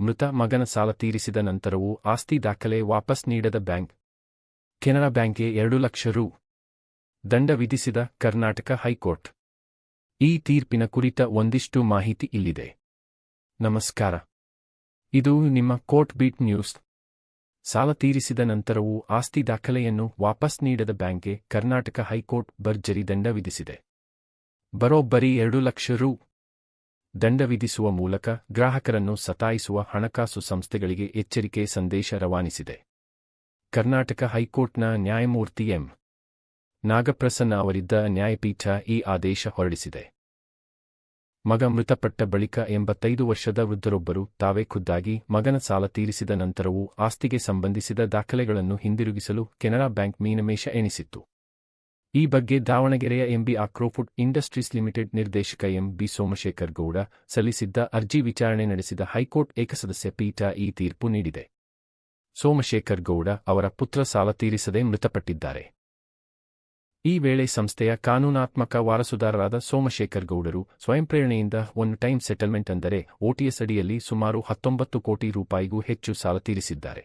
ಮೃತ ಮಗನ ಸಾಲ ತೀರಿಸಿದ ನಂತರವೂ ಆಸ್ತಿ ದಾಖಲೆ ವಾಪಸ್ ನೀಡದ ಬ್ಯಾಂಕ್. ಕೆನರಾ ಬ್ಯಾಂಕ್ಗೆ 2 ಲಕ್ಷ ರು. ದಂಡ ವಿಧಿಸಿದ ಕರ್ನಾಟಕ ಹೈಕೋರ್ಟ್. ಈ ತೀರ್ಪಿನ ಕುರಿತ ಒಂದಿಷ್ಟು ಮಾಹಿತಿ ಇಲ್ಲಿದೆ. ನಮಸ್ಕಾರ. ಇದು ನಿಮ್ಮ ಕೋರ್ಟ್ ಬೀಟ್ ನ್ಯೂಸ್. ಸಾಲ ತೀರಿಸಿದ ನಂತರವೂ ಆಸ್ತಿ ದಾಖಲೆಯನ್ನು ವಾಪಸ್ ನೀಡದ ಬ್ಯಾಂಕ್ಗೆ ಕರ್ನಾಟಕ ಹೈಕೋರ್ಟ್ ಭರ್ಜರಿ ದಂಡ ವಿಧಿಸಿದೆ. ಬರೋಬ್ಬರಿ 2 ಲಕ್ಷ ರು. ದಂಡ ವಿಧಿಸುವ ಮೂಲಕ ಗ್ರಾಹಕರನ್ನು ಸತಾಯಿಸುವ ಹಣಕಾಸು ಸಂಸ್ಥೆಗಳಿಗೆ ಎಚ್ಚರಿಕೆ ಸಂದೇಶ ರವಾನಿಸಿದೆ. ಕರ್ನಾಟಕ ಹೈಕೋರ್ಟ್ನ ನ್ಯಾಯಮೂರ್ತಿ ಎಂ. ನಾಗಪ್ರಸನ್ನ ಅವರಿದ್ದ ನ್ಯಾಯಪೀಠ ಈ ಆದೇಶ ಹೊರಡಿಸಿದೆ. ಮಗ ಮೃತಪಟ್ಟ ಬಳಿಕ 85 ವರ್ಷದ ವೃದ್ಧರೊಬ್ಬರು ತಾವೇ ಖುದ್ದಾಗಿ ಮಗನ ಸಾಲ ತೀರಿಸಿದ ನಂತರವೂ ಆಸ್ತಿಗೆ ಸಂಬಂಧಿಸಿದ ದಾಖಲೆಗಳನ್ನು ಹಿಂದಿರುಗಿಸಲು ಕೆನರಾ ಬ್ಯಾಂಕ್ ಮೀನಮೇಷ ಎಣಿಸಿತ್ತು. ಈ ಬಗ್ಗೆ ದಾವಣಗೆರೆಯ ಎಂಬಿ ಆಗ್ರೋಫುಡ್ ಇಂಡಸ್ಟ್ರೀಸ್ ಲಿಮಿಟೆಡ್ ನಿರ್ದೇಶಕ ಎಂ.ಬಿ. ಸೋಮಶೇಖರ್ ಗೌಡ ಸಲ್ಲಿಸಿದ್ದ ಅರ್ಜಿ ವಿಚಾರಣೆ ನಡೆಸಿದ ಹೈಕೋರ್ಟ್ ಏಕಸದಸ್ಯ ಪೀಠ ಈ ತೀರ್ಪು ನೀಡಿದೆ. ಸೋಮಶೇಖರ್ ಗೌಡ ಅವರ ಪುತ್ರ ಸಾಲ ತೀರಿಸದೆ ಮೃತಪಟ್ಟಿದ್ದಾರೆ. ಈ ವೇಳೆ ಸಂಸ್ಥೆಯ ಕಾನೂನಾತ್ಮಕ ವಾರಸುದಾರರಾದ ಸೋಮಶೇಖರ್ ಗೌಡರು ಸ್ವಯಂಪ್ರೇರಣೆಯಿಂದ ಒನ್ ಟೈಮ್ ಸೆಟಲ್ಮೆಂಟ್ ಅಂದರೆ ಓಟಿಎಸ್ ಅಡಿಯಲ್ಲಿ ಸುಮಾರು 19 ಕೋಟಿ ರೂಪಾಯಿಗೂ ಹೆಚ್ಚು ಸಾಲ ತೀರಿಸಿದ್ದಾರೆ.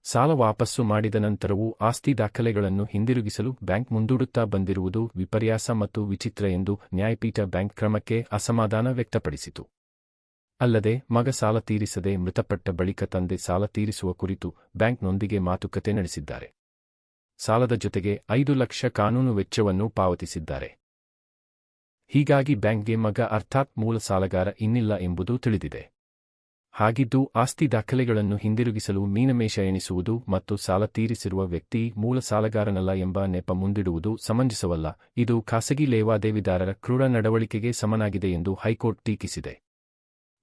ಸಾಲ ವಾಪಸ್ಸು ಮಾಡಿದ ನಂತರವೂ ಆಸ್ತಿ ದಾಖಲೆಗಳನ್ನು ಹಿಂದಿರುಗಿಸಲು ಬ್ಯಾಂಕ್ ಮುಂದೂಡುತ್ತಾ ಬಂದಿರುವುದು ವಿಪರ್ಯಾಸ ಮತ್ತು ವಿಚಿತ್ರ ಎಂದು ನ್ಯಾಯಪೀಠ ಬ್ಯಾಂಕ್ ಕ್ರಮಕ್ಕೆ ಅಸಮಾಧಾನ ವ್ಯಕ್ತಪಡಿಸಿತು. ಅಲ್ಲದೆ ಮಗ ಸಾಲ ತೀರಿಸದೆ ಮೃತಪಟ್ಟ ಬಳಿಕ ತಂದೆ ಸಾಲ ತೀರಿಸುವ ಕುರಿತು ಬ್ಯಾಂಕ್ನೊಂದಿಗೆ ಮಾತುಕತೆ ನಡೆಸಿದ್ದಾರೆ. ಸಾಲದ ಜೊತೆಗೆ 5 ಲಕ್ಷ ಕಾನೂನು ವೆಚ್ಚವನ್ನೂ ಪಾವತಿಸಿದ್ದಾರೆ. ಹೀಗಾಗಿ ಬ್ಯಾಂಕ್ಗೆ ಮಗ ಅರ್ಥಾತ್ ಮೂಲ ಸಾಲಗಾರ ಇನ್ನಿಲ್ಲ ಎಂಬುದು ತಿಳಿದಿದೆ. ಹಾಗಿದ್ದು ಆಸ್ತಿ ದಾಖಲೆಗಳನ್ನು ಹಿಂದಿರುಗಿಸಲು ಮೀನಮೇಷ ಎಣಿಸುವುದು ಮತ್ತು ಸಾಲ ತೀರಿಸಿರುವ ವ್ಯಕ್ತಿ ಮೂಲ ಸಾಲಗಾರನಲ್ಲ ಎಂಬ ನೆಪ ಮುಂದಿಡುವುದು ಸಮಂಜಸವಲ್ಲ. ಇದು ಖಾಸಗಿ ಲೇವಾದೇವಿದಾರರ ಕ್ರೂರ ನಡವಳಿಕೆಗೆ ಸಮನಾಗಿದೆ ಎಂದು ಹೈಕೋರ್ಟ್ ಟೀಕಿಸಿದೆ.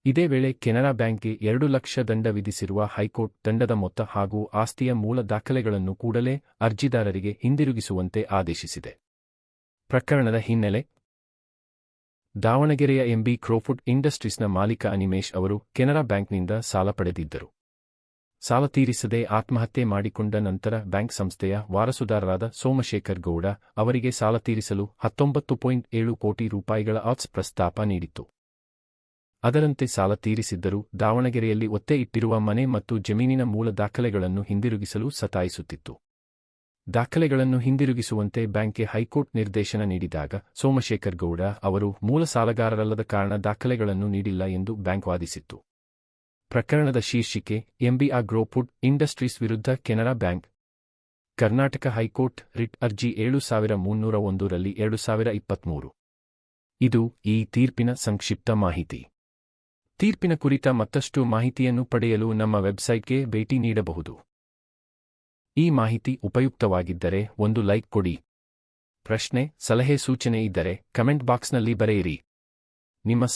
ಇದೇ ವೇಳೆ ಕೆನರಾ ಬ್ಯಾಂಕ್ಗೆ 2 ಲಕ್ಷ ದಂಡ ವಿಧಿಸಿರುವ ಹೈಕೋರ್ಟ್ ದಂಡದ ಮೊತ್ತ ಹಾಗೂ ಆಸ್ತಿಯ ಮೂಲ ದಾಖಲೆಗಳನ್ನು ಕೂಡಲೇ ಅರ್ಜಿದಾರರಿಗೆ ಹಿಂದಿರುಗಿಸುವಂತೆ ಆದೇಶಿಸಿದೆ. ಪ್ರಕರಣದ ಹಿನ್ನೆಲೆ: ದಾವಣಗೆರೆಯ ಎಂಬಿ ಕ್ರೋಫುಡ್ ಇಂಡಸ್ಟ್ರೀಸ್ನ ಮಾಲೀಕ ಅನಿಮೇಶ್ ಅವರು ಕೆನರಾ ಬ್ಯಾಂಕ್ನಿಂದ ಸಾಲ ಪಡೆದಿದ್ದರು. ಸಾಲ ತೀರಿಸದೆ ಆತ್ಮಹತ್ಯೆ ಮಾಡಿಕೊಂಡ ನಂತರ ಬ್ಯಾಂಕ್ ಸಂಸ್ಥೆಯ ವಾರಸುದಾರರಾದ ಸೋಮಶೇಖರ್ ಗೌಡ ಅವರಿಗೆ ಸಾಲ ತೀರಿಸಲು 19.7 ಕೋಟಿ ರೂಪಾಯಿಗಳ ಆಟ್ಸ್ ಪ್ರಸ್ತಾಪ ನೀಡಿತ್ತು. ಅದರಂತೆ ಸಾಲ ತೀರಿಸಿದ್ದರೂ ದಾವಣಗೆರೆಯಲ್ಲಿ ಒತ್ತೆ ಇಟ್ಟಿರುವ ಮನೆ ಮತ್ತು ಜಮೀನಿನ ಮೂಲ ದಾಖಲೆಗಳನ್ನು ಹಿಂದಿರುಗಿಸಲು ಸತಾಯಿಸುತ್ತಿತ್ತು. ದಾಖಲೆಗಳನ್ನು ಹಿಂದಿರುಗಿಸುವಂತೆ ಬ್ಯಾಂಕ್ಗೆ ಹೈಕೋರ್ಟ್ ನಿರ್ದೇಶನ ನೀಡಿದಾಗ ಸೋಮಶೇಖರ್ ಗೌಡ ಅವರು ಮೂಲ ಸಾಲಗಾರರಲ್ಲದ ಕಾರಣ ದಾಖಲೆಗಳನ್ನು ನೀಡಿಲ್ಲ ಎಂದು ಬ್ಯಾಂಕ್ ವಾದಿಸಿತ್ತು. ಪ್ರಕರಣದ ಶೀರ್ಷಿಕೆ: ಎಂಬಿ ಆಗ್ರೋಫುಡ್ ಇಂಡಸ್ಟ್ರೀಸ್ ವಿರುದ್ಧ Canara bank. Karnataka high court writ ಅರ್ಜಿ 7301 ರಲ್ಲಿ 2023. ಇದು ಈ ತೀರ್ಪಿನ ಸಂಕ್ಷಿಪ್ತ ಮಾಹಿತಿ. ತೀರ್ಪಿನ ಕುರಿತ ಮತ್ತಷ್ಟು ಮಾಹಿತಿಯನ್ನು ಪಡೆಯಲು ನಮ್ಮ ವೆಬ್ಸೈಟ್ಗೆ ಭೇಟಿ ನೀಡಬಹುದು. ಈ ಮಾಹಿತಿ ಉಪಯುಕ್ತವಾಗಿದ್ದರೆ ಒಂದು ಲೈಕ್ ಕೊಡಿ. ಪ್ರಶ್ನೆ, ಸಲಹೆ, ಸೂಚನೆ ಇದ್ದರೆ ಕಮೆಂಟ್ ಬಾಕ್ಸ್ನಲ್ಲಿ ಬರೆಯಿರಿ. ನಿಮ್ಮ